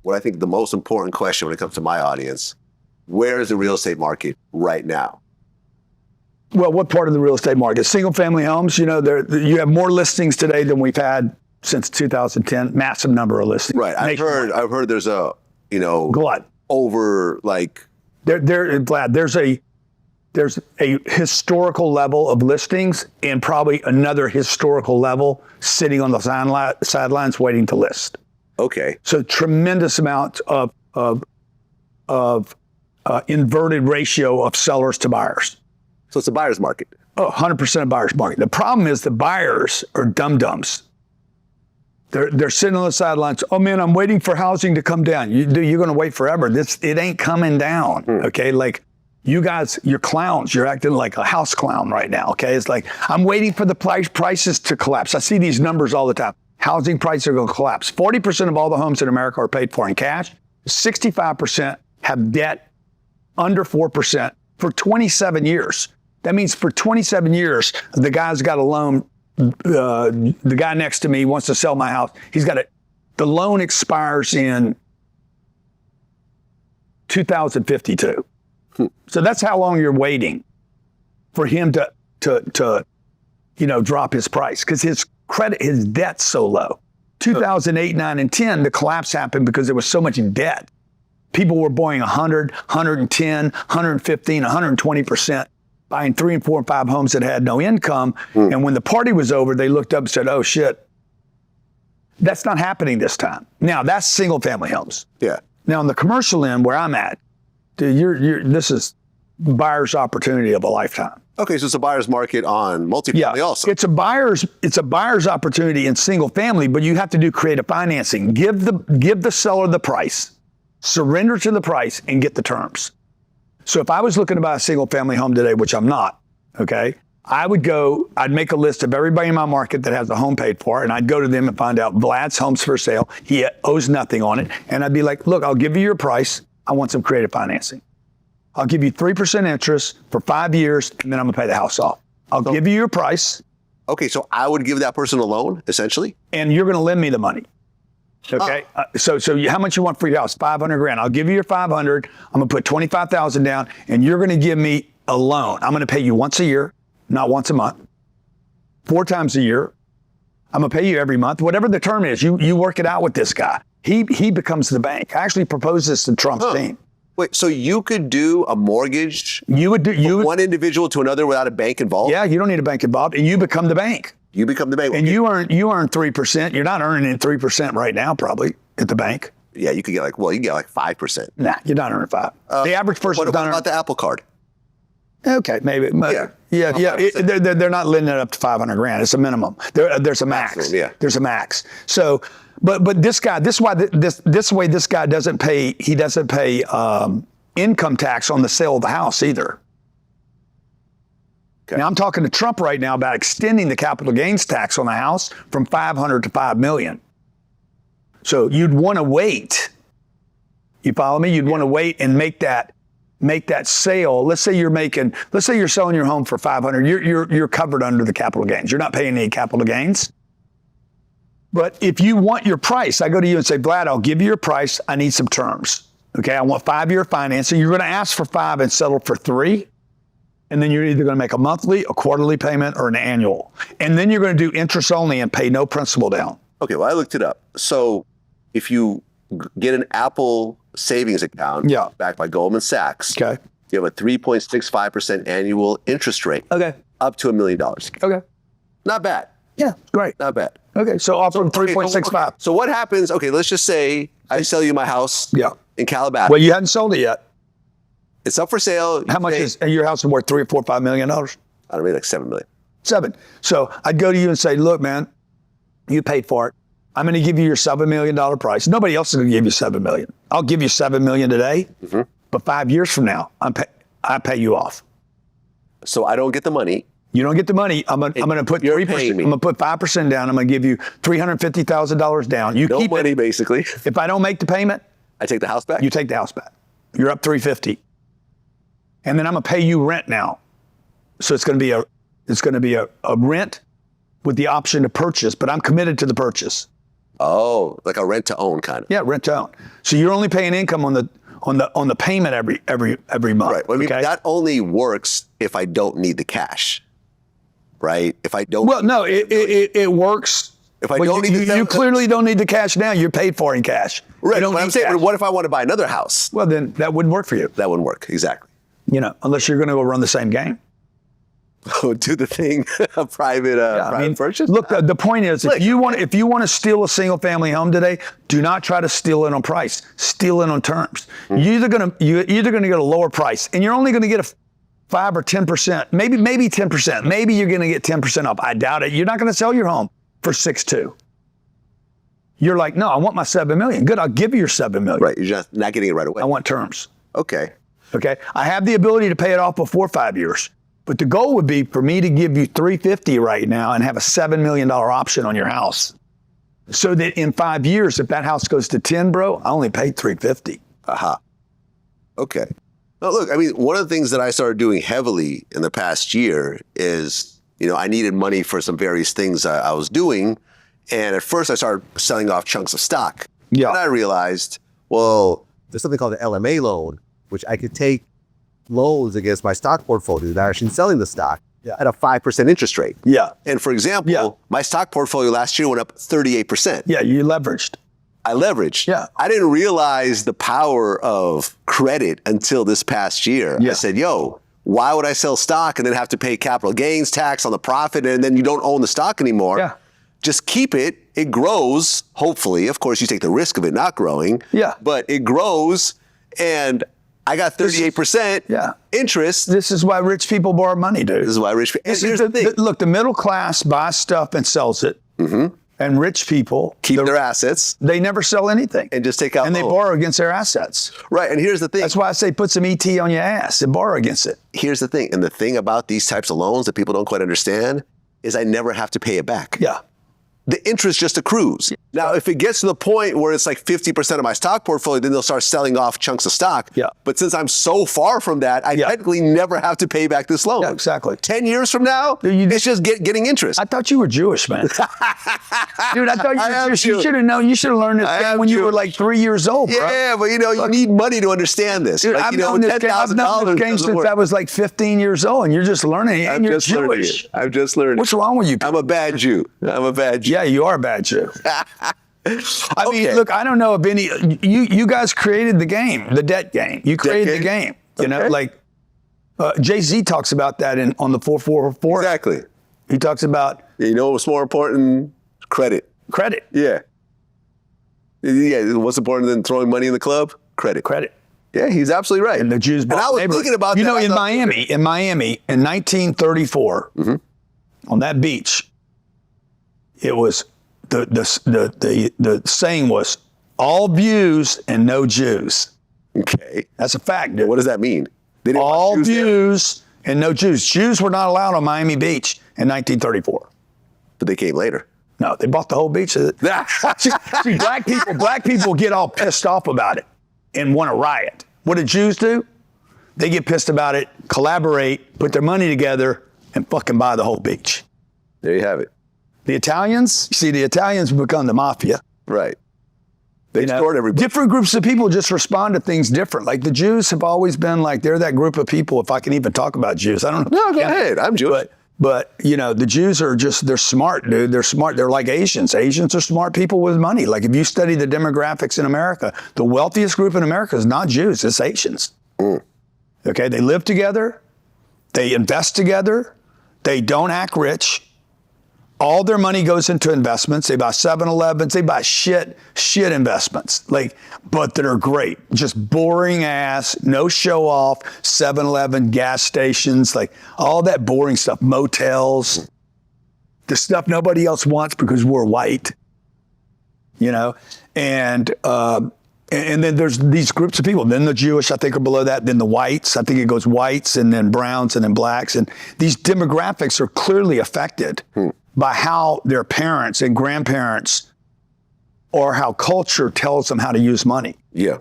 what I think the most important question when it comes to my audience. Where is the real estate market right now? Well, what part of the real estate market? Single family homes, you have more listings today than we've had since 2010. Massive number of listings. Right. I've heard there's a, glut. Over like. Vlad, there's a historical level of listings and probably another historical level sitting on the sidelines waiting to list. Okay. So tremendous amount of inverted ratio of sellers to buyers. So it's a buyer's market. Oh, 100% a buyer's market. The problem is the buyers are dum-dums. They're sitting on the sidelines. Oh man, I'm waiting for housing to come down. You're going to wait forever. It ain't coming down. Okay, like you guys, you're clowns. You're acting like a house clown right now. Okay, it's like I'm waiting for the prices to collapse. I see these numbers all the time. Housing prices are going to collapse. 40% of all the homes in America are paid for in cash. 65% have debt under 4% for 27 years. That means for 27 years, the guy's got a loan. The guy next to me wants to sell my house. He's got the loan expires in 2052. So that's how long you're waiting for him to drop his price because his debt's so low. 2008, 9, and 10, the collapse happened because there was so much debt. People were borrowing 100, 110, 115, 120%. Buying 3 and 4 and 5 homes that had no income. And when the party was over, they looked up and said, oh shit, that's not happening this time. Now that's single family homes. Yeah. Now on the commercial end where I'm at, dude, this is buyer's opportunity of a lifetime. Okay, so it's a buyer's market on multifamily also. It's a buyer's opportunity in single family, but you have to do creative financing. Give the seller the price, surrender to the price, and get the terms. So if I was looking to buy a single family home today, which I'm not, okay, I'd make a list of everybody in my market that has a home paid for, and I'd go to them and find out Vlad's home's for sale. He owes nothing on it. And I'd be like, look, I'll give you your price. I want some creative financing. I'll give you 3% interest for 5 years, and then I'm gonna pay the house off. I'll give you your price. Okay, so I would give that person a loan, essentially? And you're gonna lend me the money. Okay, so how much you want for your house? $500,000. I'll give you your 500. I'm gonna put 25,000 down, and you're gonna give me a loan. I'm gonna pay you once a year, not once a month. 4 times a year. I'm gonna pay you every month. Whatever the term is, you work it out with this guy. He becomes the bank. I actually proposed this to Trump's team. Wait, so you could do a mortgage? One individual to another without a bank involved? Yeah, you don't need a bank involved, and you become the bank. You become the bank. And you earn 3%. You're not earning 3% right now, probably, at the bank. Yeah, you could get you can get 5%. Nah, you're not earning 5. The average person. What about the Apple Card? Okay, maybe. Yeah. They're not lending it up to $500,000. It's a minimum. There's a max. Maximum, yeah. There's a max. So, but this guy, this way this guy doesn't pay. He doesn't pay income tax on the sale of the house either. Okay. Now I'm talking to Trump right now about extending the capital gains tax on the house from $500,000 to $5 million. So you'd want to wait. You follow me? You'd want to wait and make that sale. Let's say you're selling your home for $500,000. You're covered under the capital gains. You're not paying any capital gains. But if you want your price, I go to you and say, Vlad, I'll give you your price. I need some terms. Okay, I want 5-year financing. You're going to ask for 5 and settle for 3. And then you're either going to make a monthly, a quarterly payment, or an annual. And then you're going to do interest only and pay no principal down. Okay, well, I looked it up. So if you get an Apple savings account backed by Goldman Sachs, you have a 3.65% annual interest rate. Okay. Up to $1 million. Okay. Not bad. Yeah, great. Not bad. Okay, so offer them 3.65. So what happens? Okay, let's just say I sell you my house in Calabasas. Well, you hadn't sold it yet. It's up for sale. How much is your house worth? $3 or $4, $5 million? I don't know, like $7 million. 7. So I'd go to you and say, look, man, you paid for it. I'm going to give you your $7 million price. Nobody else is going to give you $7 million. I'll give you $7 million today, but 5 years from now, I pay you off. So I don't get the money. You don't get the money. I'm going to put 3%. I'm going to put 5% down. I'm going to give you $350,000 down. You no keep money, it. Basically. If I don't make the payment, I take the house back. You take the house back. You're up $350,000. And then I'm gonna pay you rent now. So it's gonna be a rent with the option to purchase, but I'm committed to the purchase. Oh, like a rent to own kind of. Yeah, rent to own. So you're only paying income on the payment every month. Right. Well, I mean, that only works if I don't need the cash. Right? If I don't. Well, no, it works. If I don't need you clearly don't need the cash now. You're paid for in cash. Right. But I'm saying, but what if I want to buy another house? Well, then that wouldn't work for you. That wouldn't work. Exactly. Unless you're going to go run the same game. Do the thing, a private purchase. Look, the point is, if you want to steal a single family home today, do not try to steal it on price. Steal it on terms. Mm-hmm. You're either going to get a lower price, and you're only going to get a 5 or 10%, maybe 10%. Maybe you're going to get 10% off. I doubt it. You're not going to sell your home for 6.2. You're like, no, I want my $7 million. Good, I'll give you your $7 million. Right, you're just not getting it right away. I want terms. Okay. I have the ability to pay it off before 5 years. But the goal would be for me to give you $350 right now and have a $7 million option on your house. So that in 5 years, if that house goes to 10, bro, I only paid $350. Aha. Okay. Now, look, I mean, one of the things that I started doing heavily in the past year is, I needed money for some various things I was doing. And at first I started selling off chunks of stock. Yeah. And I realized, well, there's something called an LMA loan, which I could take loans against my stock portfolio that are actually selling the stock at a 5% interest rate. Yeah. And for example, my stock portfolio last year went up 38%. Yeah, you leveraged. I leveraged. Yeah. I didn't realize the power of credit until this past year. Yeah. I said, why would I sell stock and then have to pay capital gains tax on the profit and then you don't own the stock anymore? Yeah. Just keep it. It grows, hopefully. Of course, you take the risk of it not growing. Yeah. But it grows, and I got 38% interest. This is why rich people borrow money, dude. This is why rich people. Here's the thing. Look, the middle class buys stuff and sells it. Mm-hmm. And rich people keep their assets. They never sell anything. And just take out and they borrow against their assets. Right. And here's the thing. That's why I say put some ET on your ass and borrow against it. Here's the thing. And the thing about these types of loans that people don't quite understand is I never have to pay it back. Yeah. The interest just accrues. Now, if it gets to the point where it's like 50% of my stock portfolio, then they'll start selling off chunks of stock. Yeah. But since I'm so far from that, I technically never have to pay back this loan. Yeah, exactly. 10 years from now, it's just getting interest. I thought you were Jewish, man. Dude, I thought you were Jewish. You should have known. You should have learned this when you were like 3 years old, bro. Yeah, but you need money to understand this. Dude, I've known this game since I was like 15 years old, and you're just learning. And you're Jewish. I'm just learning. What's wrong with you? I'm a bad Jew. Yeah, you are a bad Jew. I mean, look, I don't know if any, you guys created the game, the debt game. You created the game. Like Jay-Z talks about that on the 444. Exactly. He talks about. You know what's more important? Credit. Credit. Yeah. Yeah. What's important than throwing money in the club? Credit. Credit. Yeah, he's absolutely right. And the Jews. And I was thinking about that. In Miami in 1934, on that beach, it was the saying was all views and no Jews. Okay. That's a fact, dude. What does that mean? All views and no Jews. Jews were not allowed on Miami Beach in 1934. But they came later. No, they bought the whole beach. See, black people get all pissed off about it and want to riot. What do Jews do? They get pissed about it, collaborate, put their money together, and fucking buy the whole beach. There you have it. The Italians become the mafia. Right. They extort everybody. Different groups of people just respond to things different. Like the Jews have always been like, they're that group of people, if I can even talk about Jews. I don't know. No, go ahead. I'm Jewish. But the Jews are they're smart, dude. They're smart. They're like Asians. Asians are smart people with money. Like if you study the demographics in America, the wealthiest group in America is not Jews, it's Asians. Okay, they live together. They invest together. They don't act rich. All their money goes into investments. They buy 7-Elevens. They buy shit investments, but that are great. Just boring ass, no show off, 7-Eleven, gas stations, all that boring stuff, motels, the stuff nobody else wants because we're white, and then there's these groups of people. Then the Jewish, I think, are below that. Then the whites, I think it goes whites and then browns and then blacks. And these demographics are clearly affected by how their parents and grandparents or how culture tells them how to use money. Yeah.